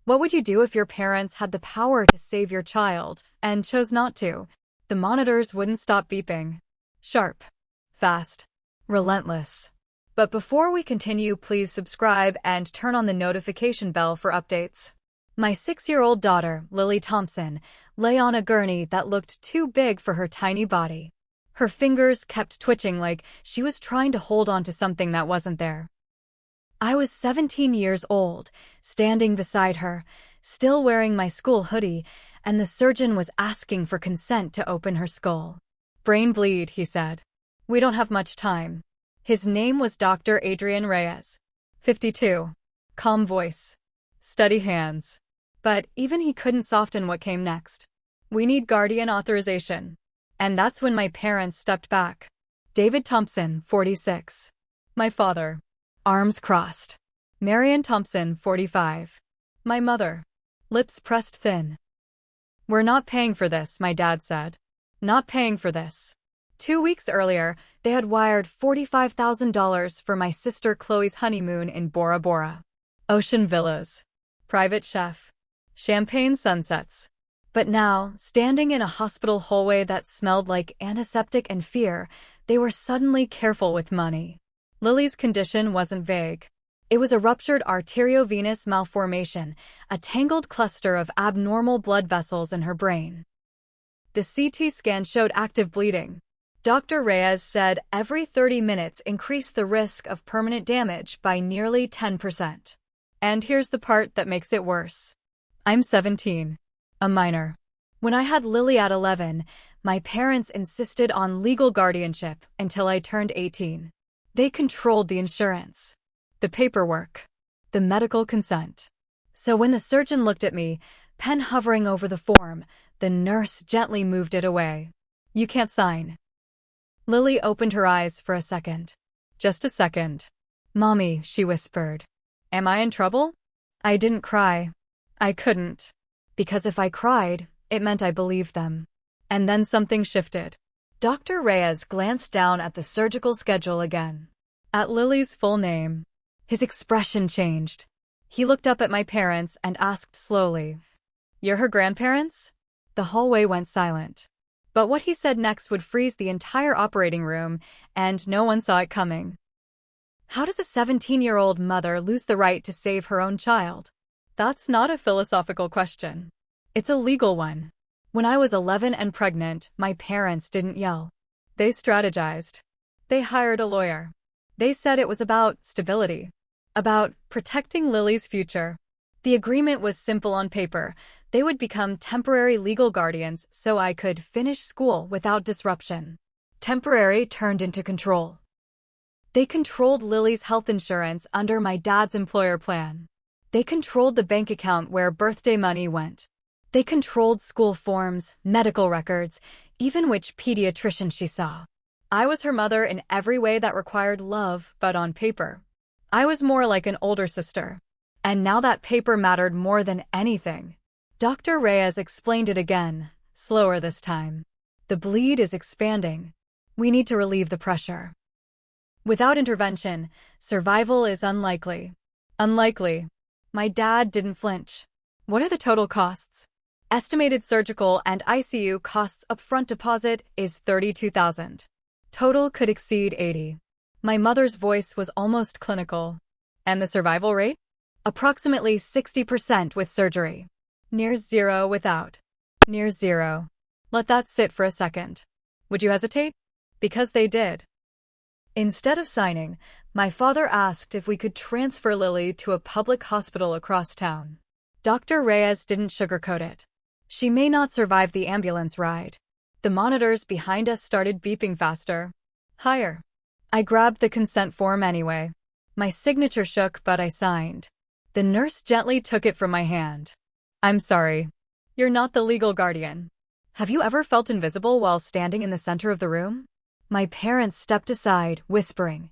What would you do if your parents had the power to save your child and chose not to? The monitors wouldn't stop beeping. Sharp, fast, relentless. But before we continue, please subscribe and turn on the notification bell for updates. My 6-year-old daughter, Lily Thompson, lay on a gurney that looked too big for her tiny body. Her fingers kept twitching like she was trying to hold on to something that wasn't there. I was 17 years old, standing beside her, still wearing my school hoodie, and the surgeon was asking for consent to open her skull. "Brain bleed," he said. "We don't have much time." His name was Dr. Adrian Reyes. 52. Calm voice. Steady hands. But even he couldn't soften what came next. "We need guardian authorization." And that's when my parents stepped back. David Thompson, 46. My father. Arms crossed. Marion Thompson, 45. My mother. Lips pressed thin. "We're not paying for this," my dad said. "Not paying for this." 2 weeks earlier, they had wired $45,000 for my sister Chloe's honeymoon in Bora Bora. Ocean villas. Private chef. Champagne sunsets. But now, standing in a hospital hallway that smelled like antiseptic and fear, they were suddenly careful with money. Lily's condition wasn't vague. It was a ruptured arteriovenous malformation, a tangled cluster of abnormal blood vessels in her brain. The CT scan showed active bleeding. Dr. Reyes said every 30 minutes increased the risk of permanent damage by nearly 10%. And here's the part that makes it worse. I'm 17. A minor. When I had Lily at 11, my parents insisted on legal guardianship until I turned 18. They controlled the insurance, the paperwork, the medical consent. So when the surgeon looked at me, pen hovering over the form, the nurse gently moved it away. "You can't sign." Lily opened her eyes for a second. Just a second. "Mommy," she whispered. "Am I in trouble?" I didn't cry. I couldn't. Because if I cried, it meant I believed them. And then something shifted. Dr. Reyes glanced down at the surgical schedule again. At Lily's full name. His expression changed. He looked up at my parents and asked slowly, "You're her grandparents?" The hallway went silent. But what he said next would freeze the entire operating room, and no one saw it coming. How does a 17-year-old mother lose the right to save her own child? That's not a philosophical question. It's a legal one. When I was 11 and pregnant, my parents didn't yell. They strategized. They hired a lawyer. They said it was about stability, about protecting Lily's future. The agreement was simple on paper. They would become temporary legal guardians so I could finish school without disruption. Temporary turned into control. They controlled Lily's health insurance under my dad's employer plan. They controlled the bank account where birthday money went. They controlled school forms, medical records, even which pediatrician she saw. I was her mother in every way that required love, but on paper. I was more like an older sister. And now that paper mattered more than anything. Dr. Reyes explained it again, slower this time. The bleed is expanding. We need to relieve the pressure. Without intervention, survival is unlikely. Unlikely. My dad didn't flinch. What are the total costs? Estimated surgical and ICU costs upfront deposit is $32,000. Total could exceed $80,000. My mother's voice was almost clinical. And the survival rate? Approximately 60% with surgery. Near zero without. Near zero. Let that sit for a second. Would you hesitate? Because they did. Instead of signing, my father asked if we could transfer Lily to a public hospital across town. Dr. Reyes didn't sugarcoat it. She may not survive the ambulance ride. The monitors behind us started beeping faster. Higher. I grabbed the consent form anyway. My signature shook, but I signed. The nurse gently took it from my hand. "I'm sorry. You're not the legal guardian." Have you ever felt invisible while standing in the center of the room? My parents stepped aside, whispering.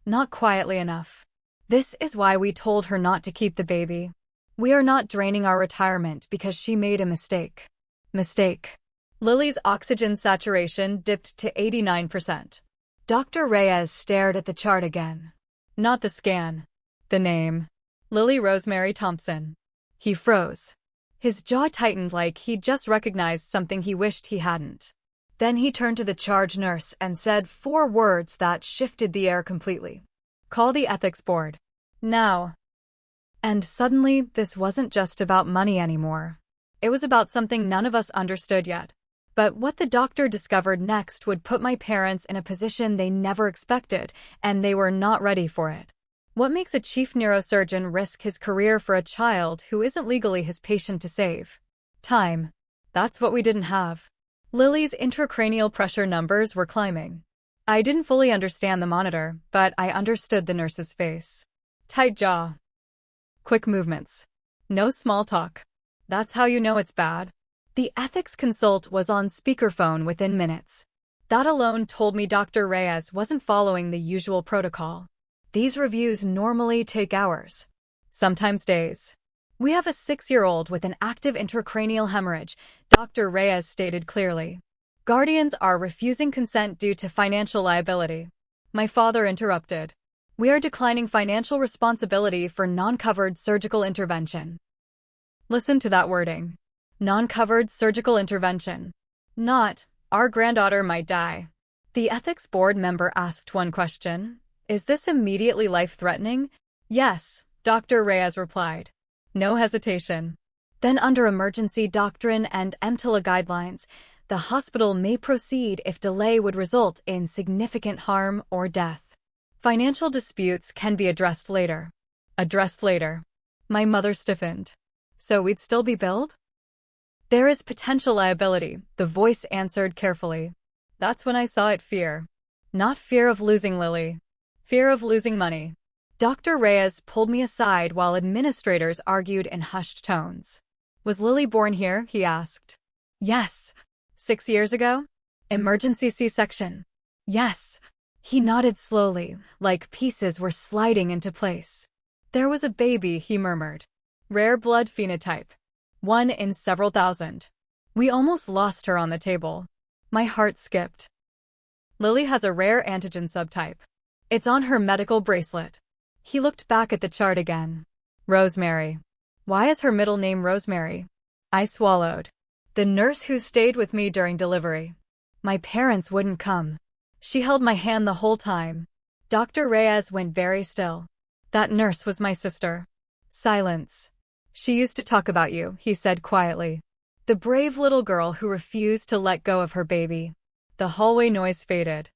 Not quietly enough. This is why we told her not to keep the baby. We are not draining our retirement because she made a mistake. Mistake. Lily's oxygen saturation dipped to 89%. Dr. Reyes stared at the chart again. Not the scan. The name. Lily Rosemary Thompson. He froze. His jaw tightened like he'd just recognized something he wished he hadn't. Then he turned to the charge nurse and said 4 words that shifted the air completely. "Call the ethics board. Now." And suddenly, this wasn't just about money anymore. It was about something none of us understood yet. But what the doctor discovered next would put my parents in a position they never expected, and they were not ready for it. What makes a chief neurosurgeon risk his career for a child who isn't legally his patient to save? Time. That's what we didn't have. Lily's intracranial pressure numbers were climbing. I didn't fully understand the monitor, but I understood the nurse's face. Tight jaw. Quick movements. No small talk. That's how you know it's bad. The ethics consult was on speakerphone within minutes. That alone told me Dr. Reyes wasn't following the usual protocol. These reviews normally take hours, sometimes days. "We have a 6-year-old with an active intracranial hemorrhage," Dr. Reyes stated clearly. "Guardians are refusing consent due to financial liability." My father interrupted. "We are declining financial responsibility for non-covered surgical intervention." Listen to that wording. Non-covered surgical intervention. Not, "Our granddaughter might die." The ethics board member asked one question. "Is this immediately life-threatening?" "Yes," Dr. Reyes replied. No hesitation. Then under emergency doctrine and EMTALA guidelines, the hospital may proceed if delay would result in significant harm or death. Financial disputes can be addressed later. Addressed later. My mother stiffened. "So we'd still be billed?" "There is potential liability," the voice answered carefully. That's when I saw it. Fear. Not fear of losing Lily. Fear of losing money. Dr. Reyes pulled me aside while administrators argued in hushed tones. "Was Lily born here?" he asked. "Yes." "6 years ago?" "Emergency C-section." "Yes." He nodded slowly, like pieces were sliding into place. "There was a baby," he murmured. "Rare blood phenotype. 1 in several thousand. We almost lost her on the table." My heart skipped. "Lily has a rare antigen subtype. It's on her medical bracelet." He looked back at the chart again. "Rosemary. Why is her middle name Rosemary?" I swallowed. "The nurse who stayed with me during delivery. My parents wouldn't come. She held my hand the whole time." Dr. Reyes went very still. "That nurse was my sister." Silence. "She used to talk about you," he said quietly. "The brave little girl who refused to let go of her baby." The hallway noise faded.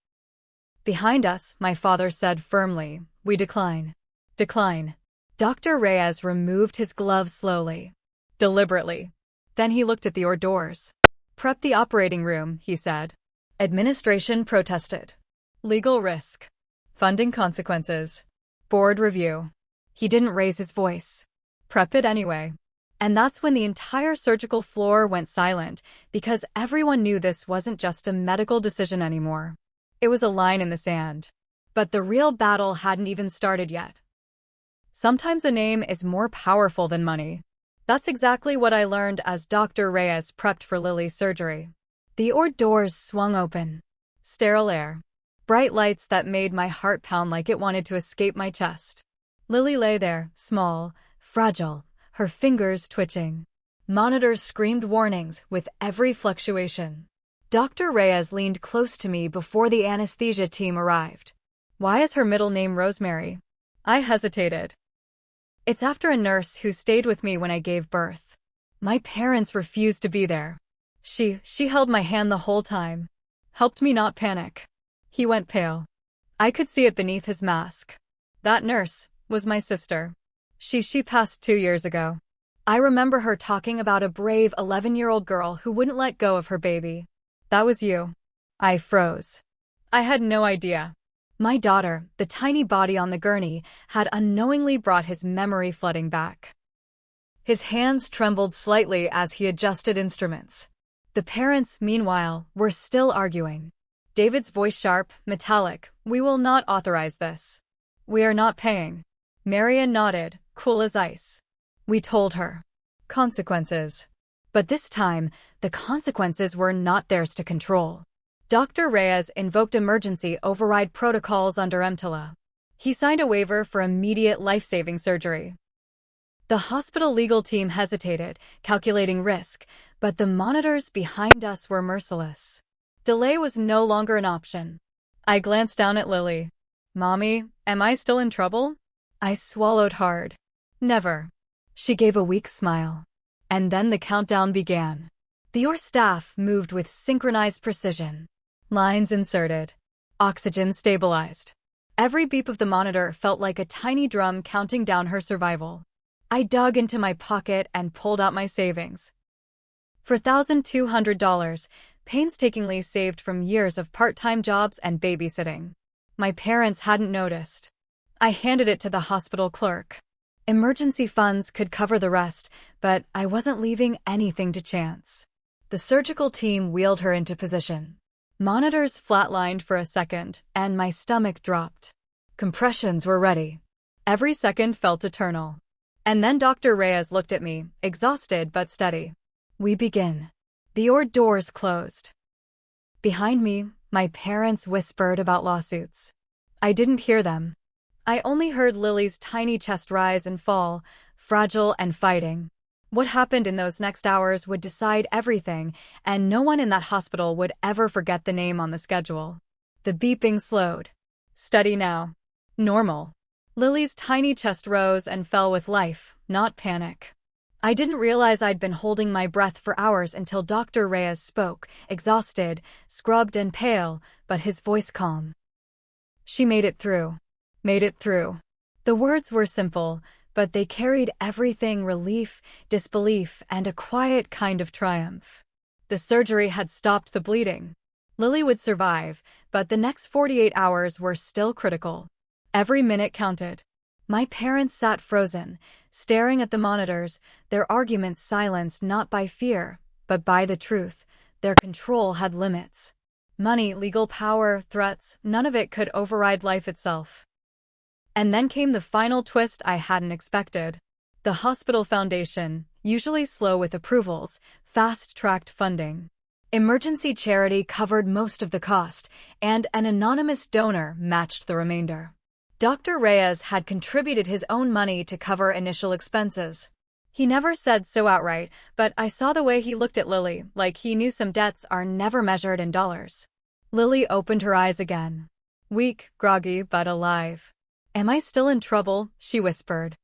"Behind us," my father said firmly, "we decline." Decline. Dr. Reyes removed his glove slowly. Deliberately. Then he looked at the hors d'oeuvres. "Prep the operating room," he said. Administration protested. Legal risk. Funding consequences. Board review. He didn't raise his voice. Prep it anyway. And that's when the entire surgical floor went silent, because everyone knew this wasn't just a medical decision anymore. It was a line in the sand. But the real battle hadn't even started yet. Sometimes a name is more powerful than money. That's exactly what I learned as Dr. Reyes prepped for Lily's surgery. The hors d'oeuvres swung open. Sterile air. Bright lights that made my heart pound like it wanted to escape my chest. Lily lay there, small, fragile, her fingers twitching. Monitors screamed warnings with every fluctuation. Dr. Reyes leaned close to me before the anesthesia team arrived. "Why is her middle name Rosemary?" I hesitated. "It's after a nurse who stayed with me when I gave birth. My parents refused to be there. She held my hand the whole time. Helped me not panic." He went pale. I could see it beneath his mask. "That nurse was my sister. She passed 2 years ago. I remember her talking about a brave 11-year-old girl who wouldn't let go of her baby. That was you." I froze. I had no idea. My daughter, the tiny body on the gurney, had unknowingly brought his memory flooding back. His hands trembled slightly as he adjusted instruments. The parents, meanwhile, were still arguing. David's voice sharp, metallic. "We will not authorize this. We are not paying." Marian nodded, cool as ice. "We told her. Consequences." But this time, the consequences were not theirs to control. Dr. Reyes invoked emergency override protocols under EMTALA. He signed a waiver for immediate life-saving surgery. The hospital legal team hesitated, calculating risk, but the monitors behind us were merciless. Delay was no longer an option. I glanced down at Lily. "Mommy, am I still in trouble?" I swallowed hard. "Never." She gave a weak smile. And then the countdown began. Your staff moved with synchronized precision. Lines inserted. Oxygen stabilized. Every beep of the monitor felt like a tiny drum counting down her survival. I dug into my pocket and pulled out my savings. $4,200, painstakingly saved from years of part-time jobs and babysitting. My parents hadn't noticed. I handed it to the hospital clerk. Emergency funds could cover the rest, but I wasn't leaving anything to chance. The surgical team wheeled her into position. Monitors flatlined for a second, and my stomach dropped. Compressions were ready. Every second felt eternal. And then Dr. Reyes looked at me, exhausted but steady. "We begin." The OR doors closed. Behind me, my parents whispered about lawsuits. I didn't hear them. I only heard Lily's tiny chest rise and fall, fragile and fighting. What happened in those next hours would decide everything, and no one in that hospital would ever forget the name on the schedule. The beeping slowed. Steady now. Normal. Lily's tiny chest rose and fell with life, not panic. I didn't realize I'd been holding my breath for hours until Dr. Reyes spoke, exhausted, scrubbed and pale, but his voice calm. "She made it through. Made it through." The words were simple, but they carried everything: relief, disbelief, and a quiet kind of triumph. The surgery had stopped the bleeding. Lily would survive, but the next 48 hours were still critical. Every minute counted. My parents sat frozen, staring at the monitors, their arguments silenced not by fear, but by the truth. Their control had limits. Money, legal power, threats, none of it could override life itself. And then came the final twist I hadn't expected. The hospital foundation, usually slow with approvals, fast-tracked funding. Emergency charity covered most of the cost, and an anonymous donor matched the remainder. Dr. Reyes had contributed his own money to cover initial expenses. He never said so outright, but I saw the way he looked at Lily, like he knew some debts are never measured in dollars. Lily opened her eyes again. Weak, groggy, but alive. "Am I still in trouble?" she whispered.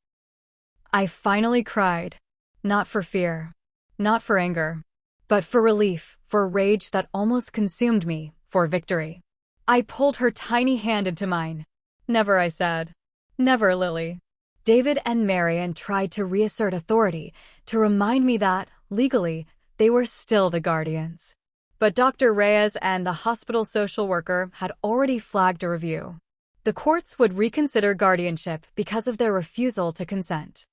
I finally cried. Not for fear. Not for anger. But for relief, for rage that almost consumed me, for victory. I pulled her tiny hand into mine. "Never," I said. "Never, Lily." David and Marion tried to reassert authority, to remind me that, legally, they were still the guardians. But Dr. Reyes and the hospital social worker had already flagged a review. The courts would reconsider guardianship because of their refusal to consent.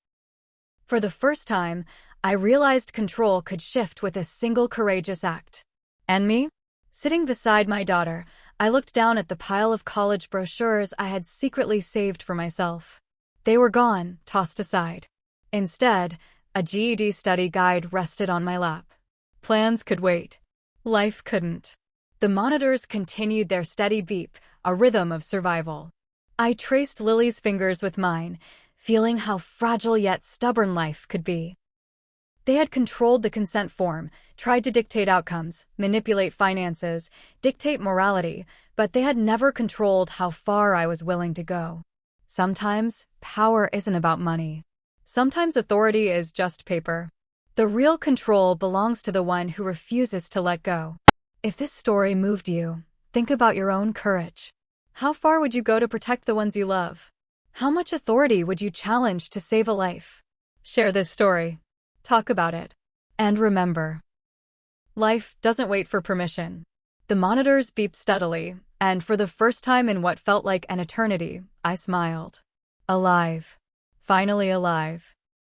For the first time, I realized control could shift with a single courageous act. And me? Sitting beside my daughter, I looked down at the pile of college brochures I had secretly saved for myself. They were gone, tossed aside. Instead, a GED study guide rested on my lap. Plans could wait. Life couldn't. The monitors continued their steady beep, a rhythm of survival. I traced Lily's fingers with mine, feeling how fragile yet stubborn life could be. They had controlled the consent form, tried to dictate outcomes, manipulate finances, dictate morality, but they had never controlled how far I was willing to go. Sometimes, power isn't about money. Sometimes authority is just paper. The real control belongs to the one who refuses to let go. If this story moved you, think about your own courage. How far would you go to protect the ones you love? How much authority would you challenge to save a life? Share this story. Talk about it. And remember, life doesn't wait for permission. The monitors beeped steadily, and for the first time in what felt like an eternity, I smiled. Alive. Finally alive.